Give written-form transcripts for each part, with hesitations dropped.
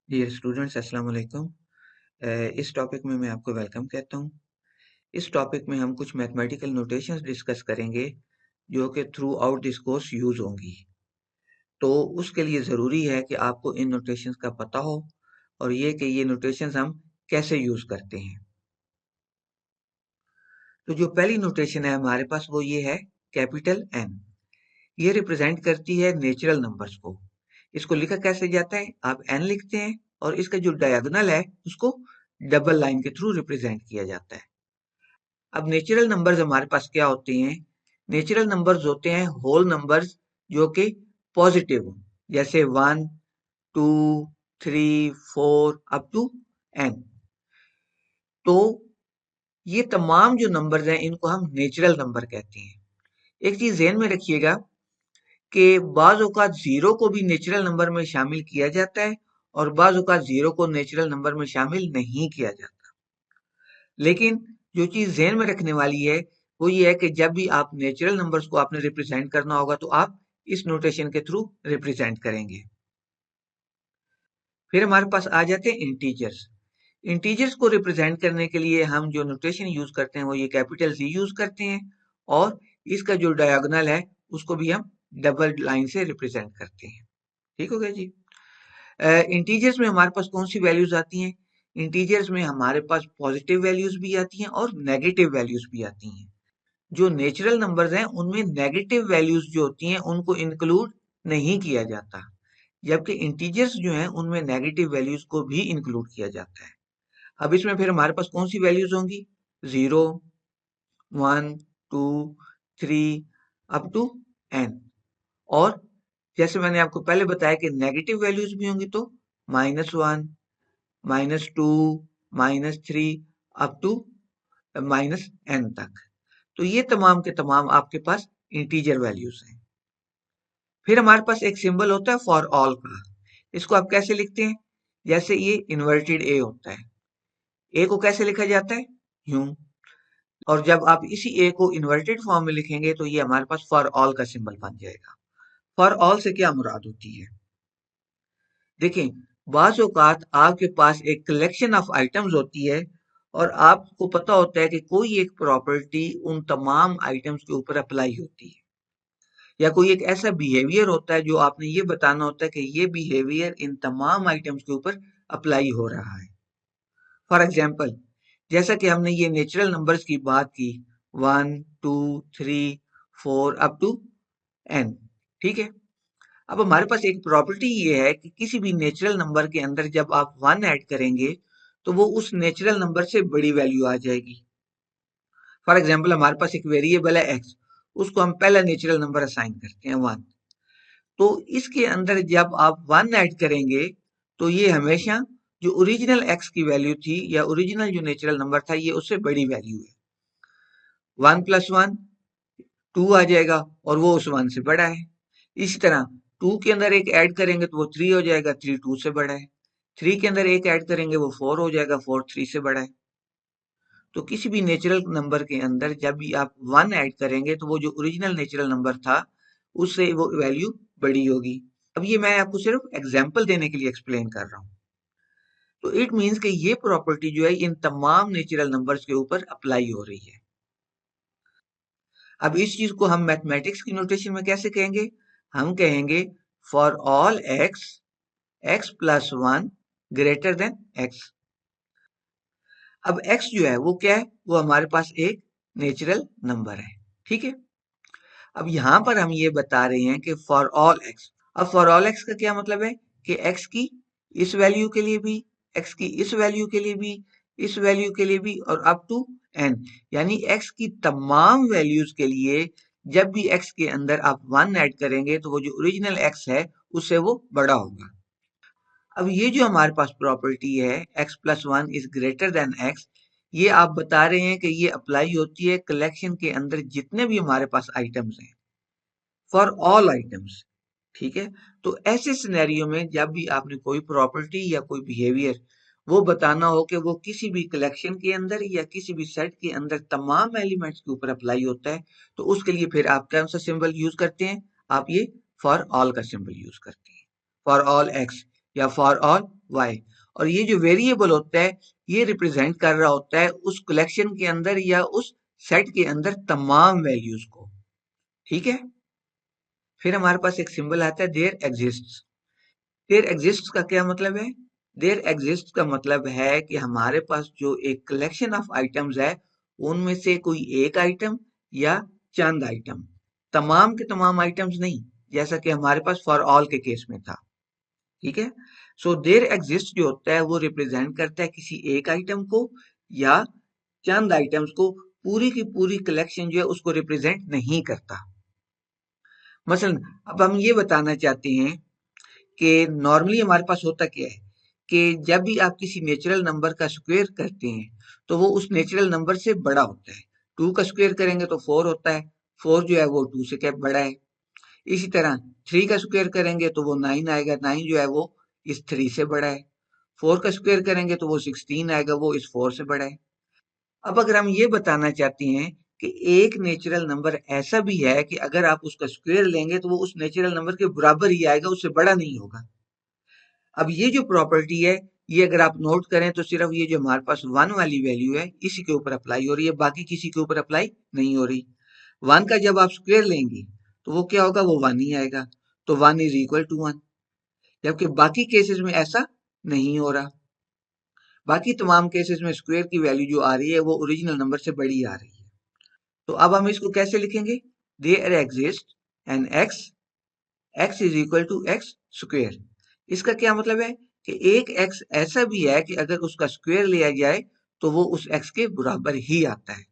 Dear students अस्सलाम वालेकुम। इस टॉपिक में मैं आपको वेलकम कहता हूँ। इस टॉपिक में हम कुछ मैथमेटिकल नोटेशंस डिस्कस करेंगे जो कि through out this course use होंगी। तो उसके लिए ज़रूरी है कि आपको इन नोटेशंस का पता हो और ये कि ये नोटेशंस हम कैसे यूज करते हैं। तो जो पहली नोटेशन है हमारे पास वो ये है कैपिटल एन। ये रिप्रेजेंट करती है नेचुरल नंबर्स को। इसको लिखा कैसे जाता है, आप एन लिखते हैं और इसका जो डायगोनल है उसको डबल लाइन के थ्रू रिप्रेजेंट किया जाता है। अब नेचुरल नंबर्स हमारे पास क्या होते हैं? नेचुरल नंबर्स होते हैं होल नंबर्स जो कि पॉजिटिव हो, जैसे 1, 2, 3, 4 अप टू एन। तो ये तमाम जो नंबर्स हैं इनको हम नेचुरल नंबर कहते हैं। एक चीज ध्यान में रखिएगा कि बाज औकात जीरो को भी नेचुरल नंबर में शामिल किया जाता है और बाज औकात जीरो को नेचुरल नंबर में शामिल नहीं किया जाता। लेकिन जो चीज ध्यान में रखने वाली है वो ये है कि जब भी आप नेचुरल नंबर्स को आपने रिप्रेजेंट करना होगा तो आप इस नोटेशन के थ्रू रिप्रेजेंट करेंगे। फिर हमारे पास आ जाते हैं इंटीजर्स। इंटीजर्स को रिप्रेजेंट करने के लिए हम जो नोटेशन यूज करते हैं वो ये कैपिटल सी यूज करते हैं और इसका जो डायगोनल है उसको भी हम डबल लाइन से रिप्रेजेंट करते हैं। ठीक हो गया जी। इंटीजर्स में हमारे पास कौन सी वैल्यूज आती हैं? इंटीजर्स में हमारे पास पॉजिटिव वैल्यूज भी आती हैं और नेगेटिव वैल्यूज भी आती हैं। जो नेचुरल नंबर्स हैं उनमें नेगेटिव वैल्यूज जो होती हैं उनको इंक्लूड नहीं किया जाता, जबकि इंटीजर्स जो हैं उनमें नेगेटिव वैल्यूज को भी इंक्लूड किया जाता है। अब इसमें फिर हमारे पास कौन सी वैल्यूज होंगी? 0, 1, 2, 3 अप टू एन। और जैसे मैंने आपको पहले बताया कि नेगेटिव वैल्यूज भी होंगी तो -1, -2, -3 अप टू -n तक। तो ये तमाम के तमाम आपके पास इंटीजर वैल्यूज हैं। फिर हमारे पास एक सिंबल होता है फॉर ऑल का। इसको आप कैसे लिखते हैं? जैसे ये इन्वर्टेड ए होता है, ए को कैसे लिखा जाता है? यूं। और जब आप इसी ए को इन्वर्टेड फॉर्म में लिखेंगे तो ये हमारे पास फॉर ऑल का सिंबल बन जाएगा। फॉर ऑल से क्या मुराद होती है? देखिए, बाज़ औक़ात आपके पास एक कलेक्शन ऑफ आइटम्स होती है और आपको पता होता है कि कोई एक प्रॉपर्टी उन तमाम आइटम्स के ऊपर अप्लाई होती है, या कोई एक ऐसा बिहेवियर होता है जो आपने ये बताना होता है कि ये बिहेवियर इन तमाम आइटम्स के ऊपर अप्लाई हो रहा है। फॉर एग्जाम्पल, जैसा कि हमने ये नेचुरल नंबर्स की बात की, 1, 2, 3, 4 अप टू एन। ठीक है। अब हमारे पास एक प्रॉपर्टी ये है कि किसी भी नेचुरल नंबर के अंदर जब आप 1 ऐड करेंगे तो वो उस नेचुरल नंबर से बड़ी वैल्यू आ जाएगी। फॉर एग्जाम्पल, हमारे पास एक वेरिएबल है एक्स, उसको हम पहला नेचुरल नंबर असाइन करते हैं 1। तो इसके अंदर जब आप 1 ऐड करेंगे तो ये हमेशा जो ओरिजिनल एक्स की वैल्यू थी या ओरिजिनल जो नेचुरल नंबर था ये उससे बड़ी वैल्यू है। 1 + 1 2 आ जाएगा और वो उस 1 से बड़ा है। इसी तरह 2 के अंदर एक ऐड करेंगे तो वो 3 हो जाएगा, 3 2 से बड़ा है। 3 के अंदर एक ऐड करेंगे वो 4 हो जाएगा, 4 3 से बड़ा है। तो किसी भी नेचुरल नंबर के अंदर जब भी आप 1 ऐड करेंगे तो वो जो ओरिजिनल नेचुरल नंबर था उससे वो वैल्यू बड़ी होगी। अब ये मैं आपको सिर्फ एग्जाम्पल देने के लिए एक्सप्लेन कर रहा हूँ। तो इट मीन्स कि ये प्रॉपर्टी जो है इन तमाम नेचुरल नंबर्स के ऊपर अप्लाई हो रही है। अब इस चीज को हम मैथमेटिक्स की नोटेशन में कैसे कहेंगे? हम कहेंगे for all x, x+1 greater than x। अब x जो है वो क्या है? वो हमारे पास एक नेचुरल नंबर है। ठीक है। अब यहां पर हम ये बता रहे हैं कि फॉर ऑल एक्स। अब फॉर ऑल एक्स का क्या मतलब है कि x की इस वैल्यू के लिए भी, x की इस वैल्यू के लिए भी, इस वैल्यू के लिए भी और अप टू n, यानी x की तमाम वैल्यूज के लिए जब भी x के अंदर आप 1 ऐड करेंगे तो वो जो ओरिजिनल x है उससे वो बड़ा होगा। अब ये जो हमारे पास प्रॉपर्टी है x+1 is greater than x, ये आप बता रहे हैं कि ये अप्लाई होती है कलेक्शन के अंदर जितने भी हमारे पास आइटम्स हैं, फॉर ऑल आइटम्स। ठीक है। तो ऐसे सिनेरियो में जब भी आपने कोई प्रॉपर्टी या कोई बिहेवियर वो बताना हो कि वो किसी भी कलेक्शन के अंदर या किसी भी सेट के अंदर तमाम एलिमेंट्स के ऊपर अप्लाई होता है तो उसके लिए फिर आप कौन सा सिंबल यूज करते हैं? आप ये फॉर ऑल का सिंबल यूज करते हैं। फॉर ऑल एक्स या फॉर ऑल y। और ये जो वेरिएबल होता है ये रिप्रेजेंट कर रहा होता है उस कलेक्शन के अंदर या उस सेट के अंदर तमाम वैल्यूज को। ठीक है, फिर हमारे पास एक सिंबल आता है देयर एग्जिस्ट्स। देयर एग्जिस्ट्स का क्या मतलब है? देयर एग्जिस्ट्स का मतलब है कि हमारे पास जो एक कलेक्शन ऑफ आइटम्स है उनमें से कोई एक आइटम या चंद आइटम, तमाम के तमाम आइटम्स नहीं, जैसा कि हमारे पास फॉर ऑल के केस में था। ठीक है, सो देयर एग्जिस्ट जो होता है वो रिप्रेजेंट करता है किसी एक आइटम को या चंद आइटम्स को, पूरी की पूरी कलेक्शन जो है उसको रिप्रेजेंट नहीं करता। मसलन अब हम ये बताना चाहते हैं कि नॉर्मली हमारे पास होता क्या है कि जब भी आप किसी नेचुरल नंबर का स्क्वायर करते हैं तो वो उस नेचुरल नंबर से बड़ा होता है। 2 का स्क्वायर करेंगे तो 4 होता है, 4 जो है वो 2 से क्या बड़ा है। इसी तरह 3 का स्क्वायर करेंगे तो वो 9 आएगा, 9 जो है वो इस 3 से बड़ा है। 4 का स्क्वायर करेंगे तो वो 16 आएगा, वो इस 4 से बड़ा है। अब अगर हम ये बताना चाहते हैं कि एक नेचुरल नंबर ऐसा भी है कि अगर आप उसका स्क्वायर लेंगे तो वो उस नेचुरल नंबर के बराबर ही आएगा, उससे बड़ा नहीं होगा। अब ये जो प्रॉपर्टी है ये अगर आप नोट करें तो सिर्फ ये जो हमारे पास 1 वाली वैल्यू है इसी के ऊपर अप्लाई हो रही है, बाकी किसी के ऊपर अप्लाई नहीं हो रही। 1 का जब आप स्क्वायर लेंगे तो वो क्या होगा, वो 1 ही आएगा, तो 1 इज इक्वल टू 1। जबकि बाकी केसेस में ऐसा नहीं हो रहा, बाकी तमाम केसेस में स्क्वायर की वैल्यू जो आ रही है वो ओरिजिनल नंबर से बड़ी आ रही है। तो अब हम इसको कैसे लिखेंगे? There exist an x, x is equal to x square. इसका क्या मतलब है कि एक एक्स ऐसा भी है कि अगर उसका स्क्वायर लिया जाए तो वो उस एक्स के बराबर ही आता है।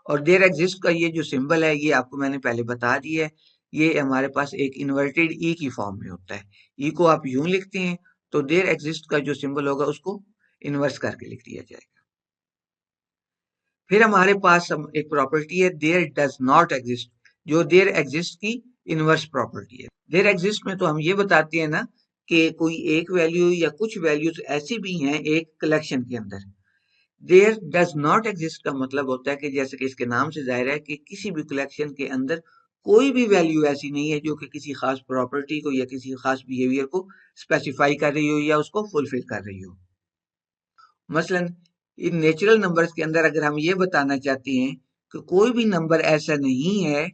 और देयर एग्जिस्ट का ये जो सिंबल है ये आपको मैंने पहले बता दिया है, ये हमारे पास एक इन्वर्टेड ई की फॉर्म में होता है। ई को आप यूं लिखते हैं तो देयर एग्जिस्ट का जो सिंबल होगा उसको इन्वर्स करके लिख दिया जाएगा। फिर हमारे पास एक प्रॉपर्टी है देयर डज नॉट एग्जिस्ट, जो देयर एग्जिस्ट की इनवर्स प्रॉपर्टी है। देयर एग्जिस्ट में तो हम ये बताते हैं ना कि कोई एक वैल्यू या कुछ वैल्यूज ऐसी भी हैं एक कलेक्शन के अंदर। देयर डज नॉट एग्जिस्ट का मतलब होता है कि जैसे कि इसके नाम से जाहिर है कि किसी भी कलेक्शन के अंदर कोई भी वैल्यू ऐसी नहीं है जो कि किसी खास प्रॉपर्टी को या किसी खास बिहेवियर को स्पेसिफाई कर रही हो या उसको फुलफिल कर रही हो। मसलन इन नेचुरल नंबर्स के अंदर अगर हम ये बताना चाहते हैं कि कोई भी नंबर ऐसा नहीं है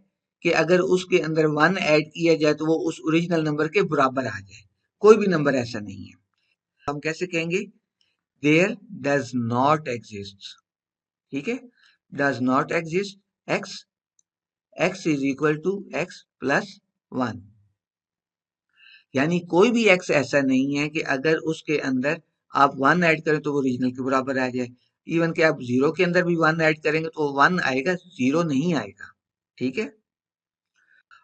कि अगर उसके अंदर 1 ऐड किया जाए तो वो उस ओरिजिनल नंबर के बराबर आ जाए, कोई भी नंबर ऐसा नहीं है। हम कैसे कहेंगे? There does not exist. ठीक है, does not exist x, x is equal to x plus 1। यानी कोई भी एक्स ऐसा नहीं है कि अगर उसके अंदर आप 1 ऐड करें तो वो ओरिजिनल के बराबर आ जाए। इवन कि आप 0 के अंदर भी 1 ऐड करेंगे तो 1 आएगा, 0 नहीं आएगा। ठीक है,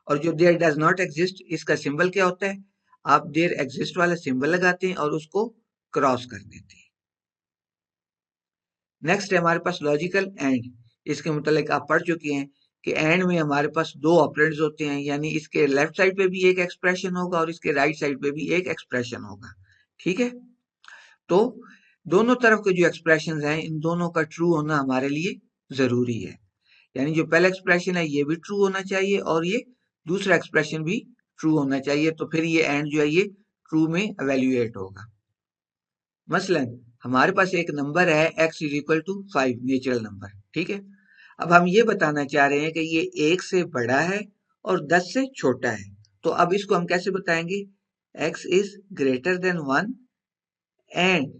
और जो देयर डज नॉट एग्जिस्ट इसका सिंबल क्या होता है? आप देयर एग्जिस्ट वाला सिंबल लगाते हैं और उसको क्रॉस कर देते हैं। नेक्स्ट है हमारे पास लॉजिकल एंड। इसके मुतालिक आप पढ़ चुके हैं कि एंड में हमारे पास 2 ऑपरेंड्स होते हैं, यानी इसके लेफ्ट साइड पे भी एक एक्सप्रेशन होगा और इसके राइट साइड पे भी एक एक्सप्रेशन होगा। ठीक है, तो दोनों तरफ के जो एक्सप्रेशन हैं इन दोनों का ट्रू होना हमारे लिए जरूरी है। यानी जो पहला एक्सप्रेशन है ये भी ट्रू होना चाहिए और ये दूसरा एक्सप्रेशन भी ट्रू होना चाहिए, तो फिर ये एंड जो है ये ट्रू में एवेल्युएट होगा। मसलन हमारे पास एक नंबर है x is equal to 5, natural number. ठीक है, अब हम ये बताना चाह रहे हैं कि ये 1 से बड़ा है और 10 से छोटा है, तो अब इसको हम कैसे बताएंगे? x is greater than 1 and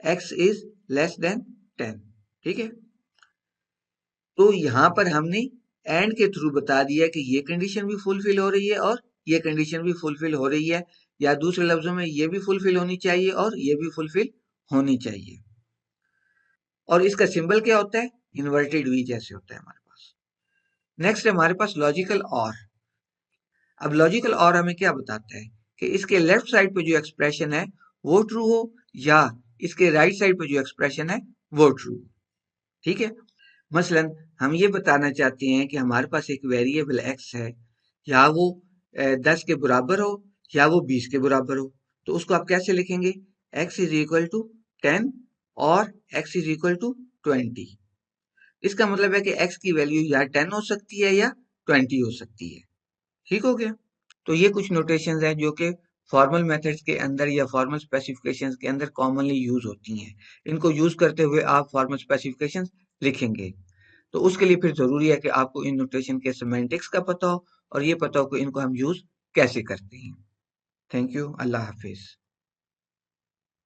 x is less than 10। ठीक है, तो यहां पर हमने एंड के थ्रू बता दिया कि ये कंडीशन भी फुलफिल हो रही है और ये कंडीशन भी फुलफिल हो रही है, या दूसरे लफ्जों में ये भी फुलफिल होनी चाहिए और ये भी फुलफिल होनी चाहिए। और इसका सिंबल क्या होता है? इन्वर्टेड वी जैसे होता है हमारे पास। नेक्स्ट है हमारे पास लॉजिकल और। अब लॉजिकल और हमें क्या बताता है कि इसके लेफ्ट साइड पे जो एक्सप्रेशन है वो ट्रू हो या इसके राइट साइड पे जो एक्सप्रेशन है वो ट्रू। ठीक है, मसलन हम ये बताना चाहते हैं कि हमारे पास एक वेरिएबल एक्स है, या वो 10 के बराबर हो या वो 20 के बराबर हो, तो उसको आप कैसे लिखेंगे? एक्स इज इक्वल टू 10 और एक्स इज इक्वल टू 20। इसका मतलब है कि एक्स की वैल्यू या 10 हो सकती है या 20 हो सकती है। ठीक हो गया, तो ये कुछ नोटेशन हैं जो कि फॉर्मल मेथड्स के अंदर या फॉर्मल स्पेसिफिकेशंस के अंदर कॉमनली यूज होती हैं। इनको यूज करते हुए आप फॉर्मल स्पेसिफिकेशंस लिखेंगे। तो उसके लिए फिर जरूरी है कि आपको इन नोटेशन के सिमेंटिक्स का पता हो और ये पता हो कि इनको हम यूज कैसे करते हैं। Thank you. Allah Hafiz.